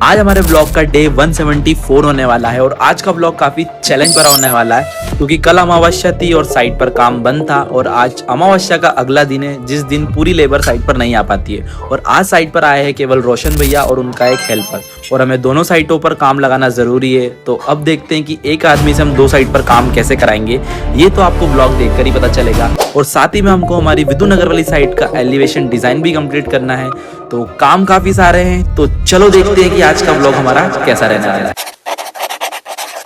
आज हमारे ब्लॉग का डे 174 होने वाला है और आज का ब्लॉग काफी चैलेंज भरा होने वाला है क्योंकि कल अमावस्या थी और साइट पर काम बंद था और आज अमावस्या का अगला दिन है जिस दिन पूरी लेबर साइट पर नहीं आ पाती है। और आज साइट पर आए हैं केवल रोशन भैया और उनका एक हेल्पर और हमें दोनों साइटों पर काम लगाना जरूरी है। तो अब देखते हैं कि एक आदमी से हम दो साइट पर काम कैसे कराएंगे, ये तो आपको ब्लॉग देखकर ही पता चलेगा। और साथ ही में हमको हमारी विदु नगर वाली साइट का एलिवेशन डिजाइन भी कंप्लीट करना है। तो काम काफी सारे हैं, तो चलो देखते हैं कि आज का ब्लॉग हमारा कैसा रहने वाला है।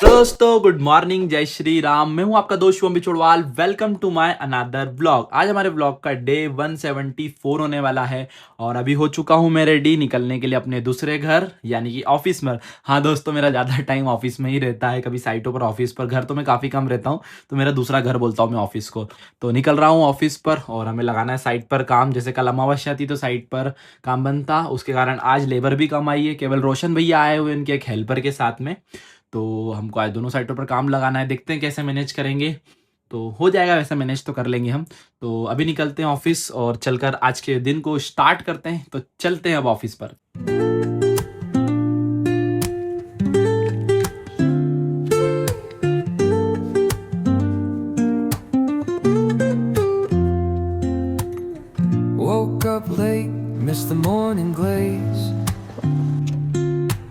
दोस्तों गुड मॉर्निंग, जय श्री राम। मैं हूं आपका दोस्त Shubham Bichhodwal. Welcome to my another blog. आज हमारे ब्लॉग का डे 174 होने वाला है और अभी हो चुका हूं मैं रेडी निकलने के लिए अपने दूसरे घर यानी कि ऑफिस में। हाँ दोस्तों, मेरा ज़्यादा टाइम ऑफिस में ही रहता है, कभी साइटों पर, ऑफिस पर। घर तो मैं काफ़ी कम रहता हूँ, तो मेरा दूसरा घर बोलता हूँ मैं ऑफिस को। तो निकल रहा हूँ ऑफिस पर और हमें लगाना है साइट पर काम। जैसे कल अमावस्या थी तो साइट पर काम बंद था, उसके कारण आज लेबर भी कम आई है। केवल रोशन भैया आए हुए उनके एक हेल्पर के साथ में। तो हमको आज दोनों साइटों पर काम लगाना है, देखते हैं कैसे मैनेज करेंगे। तो हो जाएगा, वैसे मैनेज तो कर लेंगे हम। तो अभी निकलते हैं ऑफिस और चलकर आज के दिन को स्टार्ट करते हैं। तो चलते हैं अब ऑफिस पर। Woke up late, missed the morning glaze,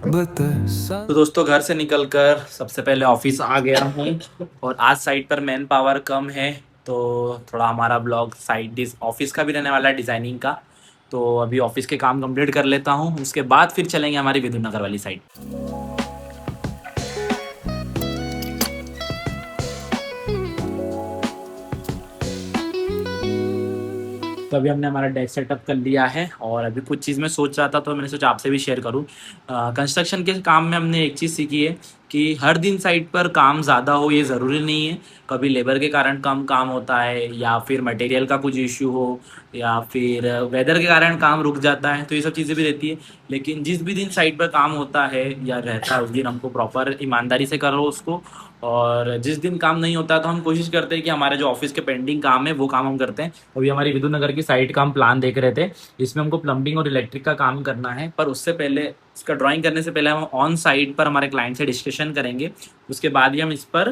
but the sun. तो दोस्तों घर से निकलकर सबसे पहले ऑफिस आ गया हूँ और आज साइट पर मैन पावर कम है, तो थोड़ा हमारा ब्लॉग साइट ऑफिस का भी रहने वाला है, डिज़ाइनिंग का। तो अभी ऑफिस के काम कंप्लीट कर लेता हूँ, उसके बाद फिर चलेंगे हमारी विधु नगर वाली साइट। तो अभी हमने हमारा डेस्क सेटअप कर लिया है और अभी कुछ चीज़ मैं सोच रहा था, तो मैंने सोचा आपसे भी शेयर करूं। कंस्ट्रक्शन के काम में हमने एक चीज़ सीखी है कि हर दिन साइट पर काम ज़्यादा हो ये ज़रूरी नहीं है। कभी लेबर के कारण कम काम होता है या फिर मटेरियल का कुछ इश्यू हो या फिर वेदर के कारण काम रुक जाता है, तो ये सब चीज़ें भी रहती है। लेकिन जिस भी दिन साइट पर काम होता है या रहता है उस दिन हमको प्रॉपर ईमानदारी से करो उसको। और जिस दिन काम नहीं होता तो हम कोशिश करते हैं कि हमारे जो ऑफिस के पेंडिंग काम है वो काम हम करते हैं। अभी हमारी विधु नगर की साइट का हम प्लान देख रहे थे, इसमें हमको प्लम्बिंग और इलेक्ट्रिक का काम करना है। पर उससे पहले, इसका ड्राइंग करने से पहले हम ऑन साइट पर हमारे क्लाइंट से डिस्कशन करेंगे, उसके बाद ही हम इस पर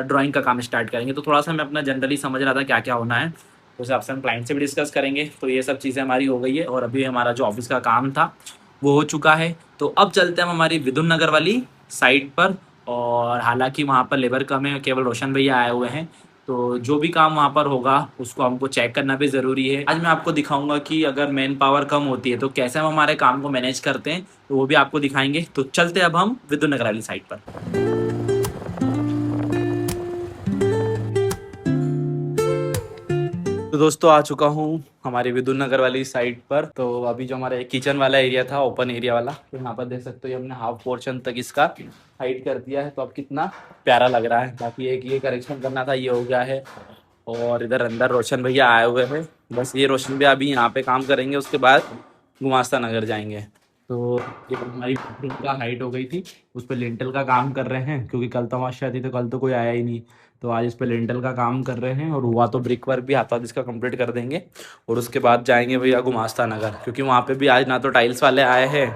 ड्राइंग का काम स्टार्ट करेंगे। तो थोड़ा सा मैं अपना जनरली समझ रहा था क्या क्या होना है, तो उस हिसाब से हम क्लाइंट से भी डिस्कस करेंगे। तो ये सब चीज़ें हमारी हो गई है और अभी हमारा जो ऑफिस का काम था वो हो चुका है। तो अब चलते हैं हम हमारी विधु नगर वाली साइट पर। और हालांकि वहाँ पर लेबर कम है, केवल रोशन भैया आए हुए हैं, तो जो भी काम वहाँ पर होगा उसको हमको चेक करना भी ज़रूरी है। आज मैं आपको दिखाऊंगा कि अगर मैन पावर कम होती है तो कैसे हम हमारे काम को मैनेज करते हैं, तो वो भी आपको दिखाएंगे। तो चलते अब हम विद्युत नगर वाली साइट पर। तो दोस्तों आ चुका हूँ हमारी विद्युत नगर वाली साइट पर। तो अभी जो हमारा किचन वाला एरिया था, ओपन एरिया वाला, तो यहाँ पर देख सकते हो हमने हाफ पोर्शन तक इसका हाइट कर दिया है। तो अब कितना प्यारा लग रहा है। बाकी एक ये करेक्शन करना था, ये हो गया है। और इधर अंदर रोशन भैया आए हुए हैं, बस ये रोशन भैया अभी यहाँ पे काम करेंगे, उसके बाद गुमास्ता नगर जाएंगे। तो ये हमारी रूम का हाइट हो गई थी, उस पर लिंटल का काम कर रहे हैं क्योंकि कल तमाशा थी तो कल तो कोई आया ही नहीं। तो आज इस पर लिंटल का काम कर रहे हैं और हुआ तो ब्रिक वर्क भी हाथों हाथ इसका कंप्लीट कर देंगे। और उसके बाद जाएंगे भैया गुमास्ता नगर, क्योंकि वहाँ पे भी आज ना तो टाइल्स वाले आए हैं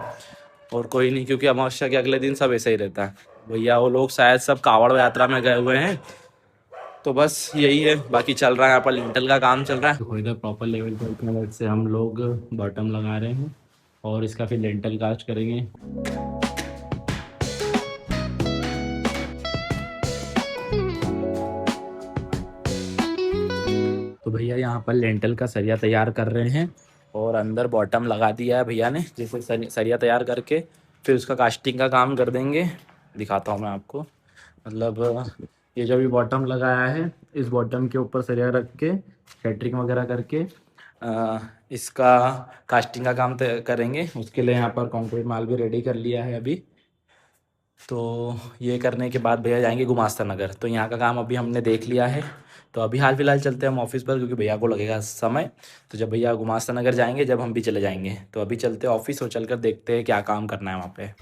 और कोई नहीं, क्योंकि अमावस्या के अगले दिन सब ऐसे ही रहता है। भैया वो लोग शायद सब कावड़ यात्रा में गए हुए हैं। तो बस यही है, बाकी चल रहा है यहाँ पर लिंटल का काम चल रहा है। तो इधर प्रॉपर लेवल पर इतने वर्क से हम लोग बॉटम लगा रहे हैं और इसका फिर लिंटल कास्ट करेंगे। तो भैया यहाँ पर लिंटल का सरिया तैयार कर रहे हैं और अंदर बॉटम लगा दिया है भैया ने। जैसे सरिया तैयार करके फिर उसका कास्टिंग का काम कर देंगे। दिखाता हूँ मैं आपको, मतलब ये जो भी बॉटम लगाया है, इस बॉटम के ऊपर सरिया रख के कैटरिंग वगैरह करके इसका कास्टिंग का काम करेंगे। उसके लिए यहाँ पर कंक्रीट माल भी रेडी कर लिया है अभी। तो ये करने के बाद भैया जाएंगे गुमास्ता नगर। तो यहाँ का काम अभी हमने देख लिया है, तो अभी हाल फिलहाल चलते हैं हम ऑफिस पर, क्योंकि भैया को लगेगा समय। तो जब भैया गुमास्ता नगर जाएंगे, जब हम भी चले जाएंगे, तो अभी चलते हैं ऑफिस और चलकर देखते हैं क्या काम करना है वहाँ पे।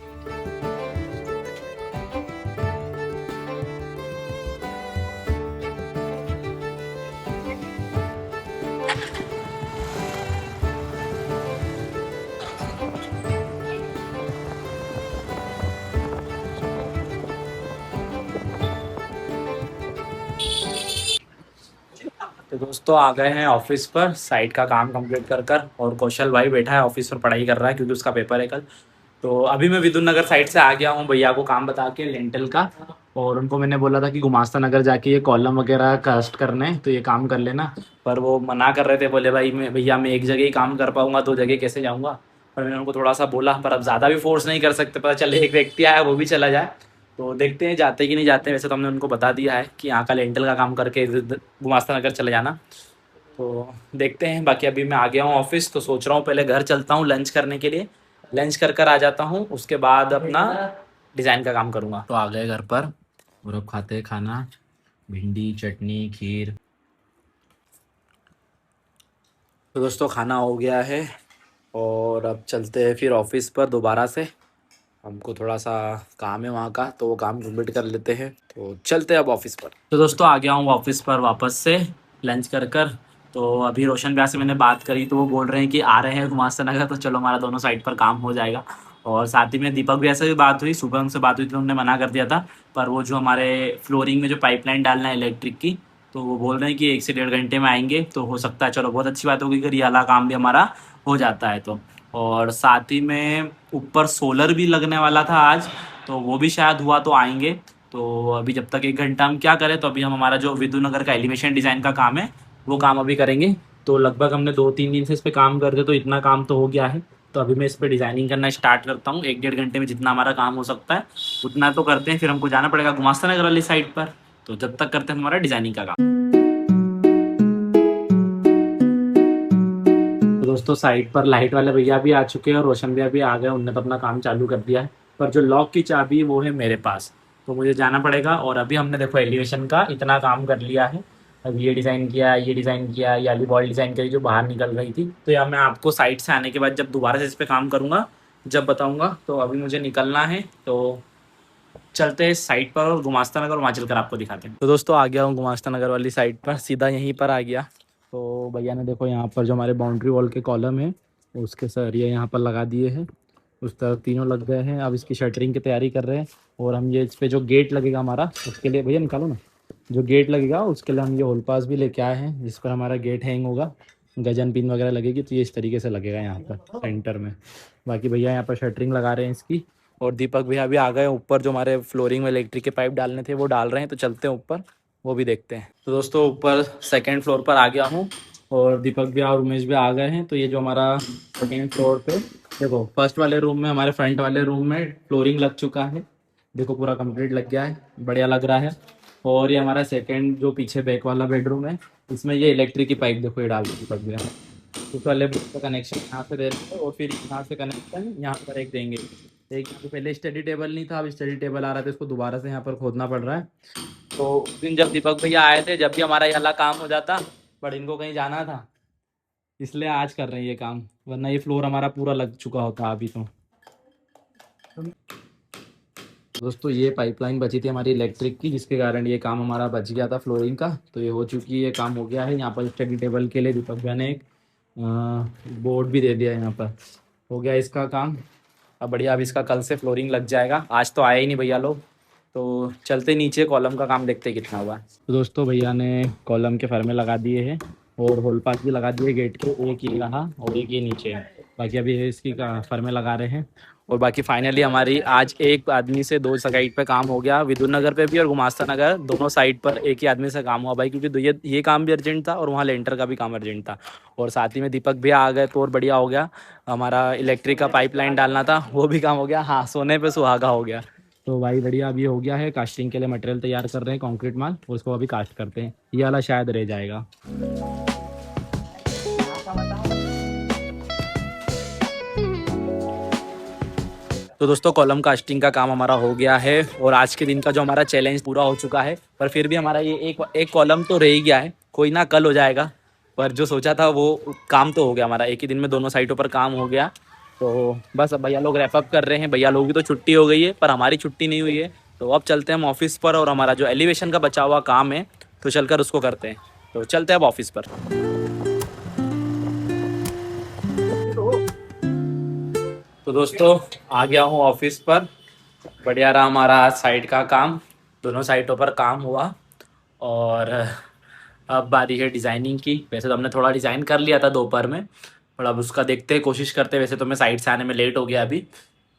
तो दोस्तों आ गए हैं ऑफिस पर साइट का काम कंप्लीट कर कर, और कौशल भाई बैठा है ऑफिस पर पढ़ाई कर रहा है क्योंकि उसका पेपर है कल। तो अभी मैं विदुन नगर साइड से आ गया हूँ भैया को काम बता के लेंटल का। और उनको मैंने बोला था कि गुमास्ता नगर जाके ये कॉलम वगैरह कास्ट करने हैं तो ये काम कर लेना, पर वो मना कर रहे थे। बोले भाई मैं भैया मैं एक जगह ही काम कर पाऊंगा, दो जगह कैसे जाऊँगा। पर मैंने उनको थोड़ा सा बोला, पर अब ज़्यादा भी फोर्स नहीं कर सकते, पता चले एक व्यक्ति आया वो भी चला जाए। तो देखते हैं जाते कि नहीं जाते। वैसे तो हमने उनको बता दिया है कि यहाँ का लेंटल का काम करके गुमास्ता नगर चले जाना। तो देखते हैं। बाकी अभी मैं आ गया हूँ ऑफिस, तो सोच रहा हूँ पहले घर चलता हूँ लंच करने के लिए। लंच कर कर आ जाता हूँ, उसके बाद अपना डिज़ाइन का काम करूँगा। तो आ गए घर पर और अब खाते हैं खाना, भिंडी चटनी खीर। तो दोस्तों खाना हो गया है और अब चलते हैं फिर ऑफिस पर दोबारा से। हमको थोड़ा सा काम है वहाँ का, तो वो काम कंप्लीट कर लेते हैं। तो चलते हैं अब ऑफिस पर। तो दोस्तों आ गया हूँ ऑफिस पर वापस से लंच कर कर। तो अभी रोशन भैया से मैंने बात करी, तो वो बोल रहे हैं कि आ रहे हैं गुमास्ता नगर, तो चलो हमारा दोनों साइड पर काम हो जाएगा। और साथ ही में दीपक भैया से भी बात हुई, सुबह उनसे बात हुई तो उन्होंने मना कर दिया था। पर वो जो हमारे फ्लोरिंग में जो पाइपलाइन डालना है इलेक्ट्रिक की, तो वो बोल रहे हैं कि 1 से 1.5 घंटे में आएंगे। तो हो सकता है, चलो बहुत अच्छी बात होगी अगर ये वाला काम भी हमारा हो जाता है तो। और साथ ही में ऊपर सोलर भी लगने वाला था आज, तो वो भी शायद हुआ तो आएंगे। तो अभी जब तक 1 घंटा हम क्या करें, तो अभी हम हमारा जो विदुनगर का एलिवेशन डिज़ाइन का काम है वो काम अभी करेंगे। तो लगभग हमने 2-3 दिन से इस पर काम करते, तो इतना काम तो हो गया है। तो अभी मैं इस पर डिज़ाइनिंग करना स्टार्ट करता हूँ। 1-1.5 घंटे में जितना हमारा काम हो सकता है उतना तो करते हैं, फिर हमको जाना पड़ेगा गुमास्ता नगर वाली साइड पर। तो जब तक करते हैं हमारा डिज़ाइनिंग का काम। तो दोस्तों साइड पर लाइट वाले भैया भी आ चुके हैं और रोशन भैया भी आ गए, उनने तो अपना काम चालू कर दिया है। पर जो लॉक की चाबी वो है मेरे पास, तो मुझे जाना पड़ेगा। और अभी हमने देखो एलिवेशन का इतना काम कर लिया है। अब ये डिज़ाइन किया, ये डिज़ाइन किया, ये वाली बॉल डिज़ाइन करी जो बाहर निकल रही थी। तो या मैं आपको साइड से आने के बाद जब दोबारा से इस पर काम करूँगा जब बताऊँगा। तो अभी मुझे निकलना है, तो चलते हैं साइड पर और गुमास्ता नगर वहाँ चल कर आपको दिखाते हैं। तो दोस्तों आ गया हूँ गुमास्ता नगर वाली साइड पर, सीधा यहीं पर आ गया। तो भैया ने देखो यहाँ पर जो हमारे बाउंड्री वॉल के कॉलम है उसके सरिया यहाँ पर लगा दिए हैं। उस तरफ तीनों लग गए हैं, अब इसकी शटरिंग की तैयारी कर रहे हैं। और हम ये इस पर जो गेट लगेगा हमारा, उसके लिए भैया निकालो ना, जो गेट लगेगा उसके लिए हम ये होल पास भी लेके आए हैं, जिस पर हमारा गेट हैंग होगा। गजन पिन वगैरह लगेगी, तो ये इस तरीके से लगेगा यहाँ पर सेंटर में। बाकी भैया यहाँ पर शटरिंग लगा रहे हैं इसकी। और दीपक भैया भी आ गए ऊपर, जो हमारे फ्लोरिंग में इलेक्ट्रिक के पाइप डालने थे वो डाल रहे हैं। तो चलते हैं ऊपर, वो भी देखते हैं। तो दोस्तों ऊपर सेकंड फ्लोर पर आ गया हूँ और दीपक भैया और उमेश भी आ गए हैं। तो ये जो हमारा सेकेंड फ्लोर पे देखो, फर्स्ट वाले रूम में, हमारे फ्रंट वाले रूम में फ्लोरिंग लग चुका है। देखो पूरा कंप्लीट लग गया है, बढ़िया लग रहा है। और ये हमारा सेकंड जो पीछे बैक वाला बेडरूम है, इसमें ये इलेक्ट्रिक की पाइप देखो ये डाल दी दीपक भैया। उस वाले का कनेक्शन यहाँ से दे देंगे और फिर यहाँ से कनेक्शन यहाँ पर एक देंगे। एक यहाँ पे पहले स्टडी टेबल नहीं था, अब स्टडी टेबल आ रहा था, इसको दोबारा से यहाँ पर खोदना पड़ रहा है। तो उस दिन जब दीपक भैया आए थे, जब भी हमारा ये वाला काम हो जाता, बट इनको कहीं जाना था इसलिए आज कर रहे हैं ये काम, वरना ये फ्लोर हमारा पूरा लग चुका होता अभी तो। दोस्तों ये पाइपलाइन बची थी हमारी इलेक्ट्रिक की, जिसके कारण ये काम हमारा बच गया था फ्लोरिंग का। तो ये हो चुकी है, ये काम हो गया है। यहाँ पर स्टडी टेबल के लिए दीपक भैया ने एक बोर्ड भी दे दिया है, यहाँ पर हो गया इसका काम। अब बढ़िया, अब इसका कल से फ्लोरिंग लग जाएगा। आज तो आए ही नहीं भैया लोग। तो चलते नीचे कॉलम का काम देखते कितना हुआ। तो दोस्तों भैया ने कॉलम के फर्मे लगा दिए हैं और होल पास भी लगा दिए गेट के, एक ये यहाँ और एक ये नीचे है। बाकी अभी इसकी फर्मे लगा रहे हैं। और बाकी फाइनली हमारी आज एक आदमी से 2 साइड पे काम हो गया, विदुर नगर पे भी और गुमास्ता नगर दोनों साइड पर एक ही आदमी से काम हुआ भाई, क्योंकि ये काम भी अर्जेंट था और वहाँ लेंटर का भी काम अर्जेंट था। और साथ ही में दीपक भी आ गए तो और बढ़िया हो गया। हमारा इलेक्ट्रिक का पाइपलाइन डालना था वो भी काम हो गया। हाँ, सोने पे सुहागा हो गया। तो भाई बढ़िया, अभी हो गया है। कास्टिंग के लिए मटेरियल तैयार कर रहे हैं, कंक्रीट माल, उसको अभी कास्ट करते हैं। ये वाला शायद रह जाएगा। तो दोस्तों कॉलम कास्टिंग का काम हमारा हो गया है और आज के दिन का जो हमारा चैलेंज पूरा हो चुका है। पर फिर भी हमारा ये एक कॉलम तो रह ही गया है, कोई ना कल हो जाएगा। पर जो सोचा था वो काम तो हो गया हमारा, एक ही दिन में दोनों साइटों पर काम हो गया। तो बस अब भैया लोग रैप अप कर रहे हैं। भैया लोग की तो छुट्टी हो गई है, पर हमारी छुट्टी नहीं हुई है। तो अब चलते हैं हम ऑफिस पर, और हमारा जो एलिवेशन का बचा हुआ काम है तो चलकर उसको करते हैं। तो चलते हैं अब ऑफिस पर। तो दोस्तों आ गया हूँ ऑफिस पर। बढ़िया रहा हमारा आज साइड का काम, दोनों साइटों पर काम हुआ। और अब बारी है डिज़ाइनिंग की। वैसे तो हमने थोड़ा डिज़ाइन कर लिया था दोपहर में, पर अब उसका देखते हैं, कोशिश करते हैं। वैसे तो मैं साइड से आने में लेट हो गया, अभी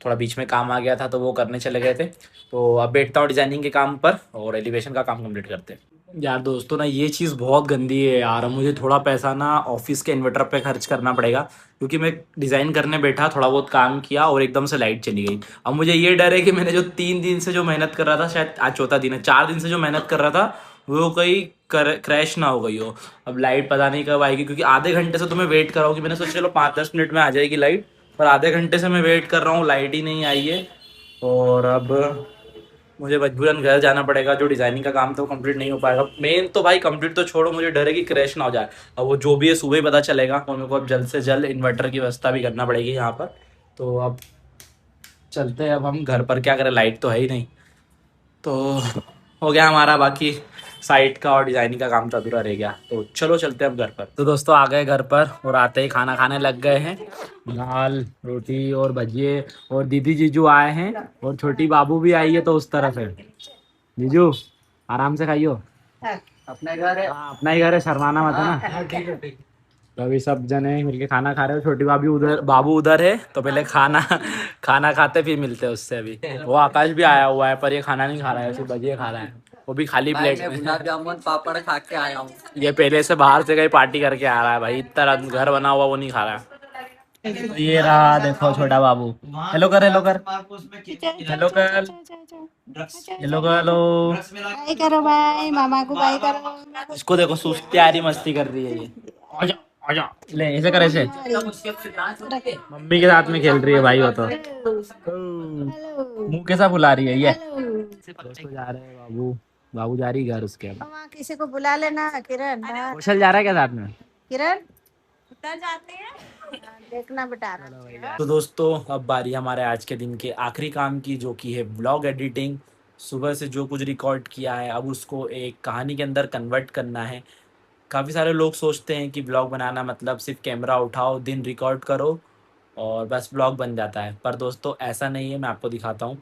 थोड़ा बीच में काम आ गया था तो वो करने चले गए थे। तो अब बैठता हूँ डिज़ाइनिंग के काम पर और एलिवेशन का काम कंप्लीट करते हैं। यार दोस्तों ना, ये चीज़ बहुत गंदी है यार। मुझे थोड़ा पैसा ना ऑफिस के इन्वर्टर पे खर्च करना पड़ेगा, क्योंकि मैं डिज़ाइन करने बैठा, थोड़ा बहुत काम किया और एकदम से लाइट चली गई। अब मुझे ये डर है कि मैंने जो 3 दिन से जो मेहनत कर रहा था, शायद आज चौथा दिन है, 4 दिन से जो मेहनत कर रहा था वो कहीं क्रैश ना हो गई हो। अब लाइट पता नहीं कब आएगी, क्योंकि आधे घंटे से तो मैं वेट कर रहा हूँ कि मैंने सोचा चलो 5-10 मिनट में आ जाएगी लाइट, पर आधे घंटे से मैं वेट कर रहा हूँ, लाइट ही नहीं आई है। और अब मुझे मजबूरन घर जाना पड़ेगा। जो डिज़ाइनिंग का काम तो कंप्लीट नहीं हो पाएगा। मेन तो भाई कंप्लीट तो छोड़ो, मुझे डर है कि क्रैश ना हो जाए। अब वो जो भी है सुबह ही पता चलेगा, और मेरे को अब जल्द से जल्द इन्वर्टर की व्यवस्था भी करना पड़ेगी यहाँ पर। तो अब चलते हैं अब हम घर पर, क्या करें, लाइट तो है ही नहीं। तो हो गया हमारा बाकी साइट का और डिज़ाइनिंग का काम तो अधूरा रह गया। तो चलो चलते हैं अब घर पर। तो दोस्तों आ गए घर पर और आते ही खाना खाने लग गए हैं। दाल रोटी और भजिए, और दीदी जीजू आए हैं और छोटी बाबू भी आई है, तो उस तरफ है। जीजू आराम से खाइयो, अपने घर है। हाँ अपना ही घर है, शर्माना मत है ना। तो अभी सब जने मिलके खाना खा रहे हो। छोटी बाबू उधर है, तो पहले खाना खाना खाते फिर मिलते हैं उससे। अभी वो आकाश भी आया हुआ है, पर ये खाना नहीं खा रहा है, सिर्फ भजिए खा रहा है, वो भी खाली भाई प्लेट मैं में। गुलाब जामुन पापड़ खा के आया हूँ। ये पहले से बाहर से कहीं पार्टी करके आ रहा है भाई, इतना घर बना हुआ वो नहीं खा रहा है। तो ये रहा देखो छोटा बाबू। हेलो कर, हेलो कर, हेलो कर, हेलो कर लो। बाय करो, बाय मामा को बाय करो। इसको देखो, सुस्ती आ रही, मस्ती कर रही है ये। आजा आजा, ले ऐसे कर, ऐसे मम्मी के साथ में खेल रही है भाई वो तो। हेलो मुंह कैसा फुला रही है ये। हेलो। दोस्तों जा रहे हैं बाबू, बाबू जा रही है घर उसके। अब मामा किसी को बुला लेना। किरण, हाँ, कौशल जा रहा है क्या साथ में? किरण उधर जाते हैं। देखना बेटा। तो दोस्तों अब बारी हमारे आज के दिन के आखिरी काम की, जो कि है व्लॉग एडिटिंग। सुबह से जो कुछ रिकॉर्ड किया है, अब उसको एक कहानी के अंदर कन्वर्ट करना है। काफ़ी सारे लोग सोचते हैं कि व्लॉग बनाना मतलब सिर्फ कैमरा उठाओ, दिन रिकॉर्ड करो और बस व्लॉग बन जाता है। पर दोस्तों ऐसा नहीं है, मैं आपको दिखाता हूँ।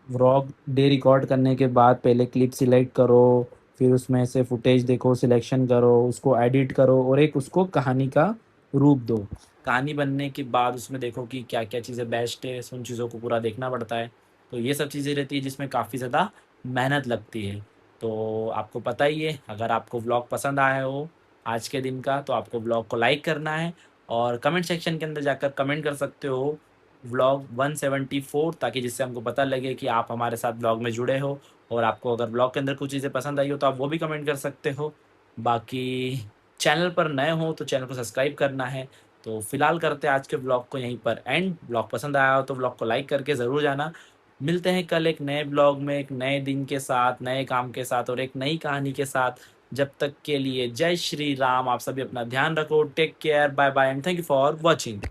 व्लॉग डे रिकॉर्ड करने के बाद पहले क्लिप सिलेक्ट करो, फिर उसमें से फुटेज देखो, सिलेक्शन करो, उसको एडिट करो और एक उसको कहानी का रूप दो। कहानी बनने के बाद उसमें देखो कि क्या क्या चीज़ें बेस्ट है, उन चीज़ों को पूरा देखना पड़ता है। तो ये सब चीज़ें रहती है जिसमें काफ़ी ज़्यादा मेहनत लगती है। तो आपको पता ही है, अगर आपको व्लॉग पसंद आया हो आज के दिन का, तो आपको व्लॉग को लाइक करना है और कमेंट सेक्शन के अंदर जाकर कमेंट कर सकते हो व्लॉग 174, ताकि जिससे हमको पता लगे कि आप हमारे साथ व्लॉग में जुड़े हो। और आपको अगर व्लॉग के अंदर कुछ चीज़ें पसंद आई हो तो आप वो भी कमेंट कर सकते हो। बाकी चैनल पर नए हो तो चैनल को सब्सक्राइब करना है। तो फिलहाल करते हैं आज के ब्लॉग को यहीं पर एंड। ब्लॉग पसंद आया हो तो ब्लॉग को लाइक करके ज़रूर जाना। मिलते हैं कल एक नए ब्लॉग में, एक नए दिन के साथ, नए काम के साथ और एक नई कहानी के साथ। जब तक के लिए जय श्री राम। आप सभी अपना ध्यान रखो। Take care, bye bye and thank you for watching.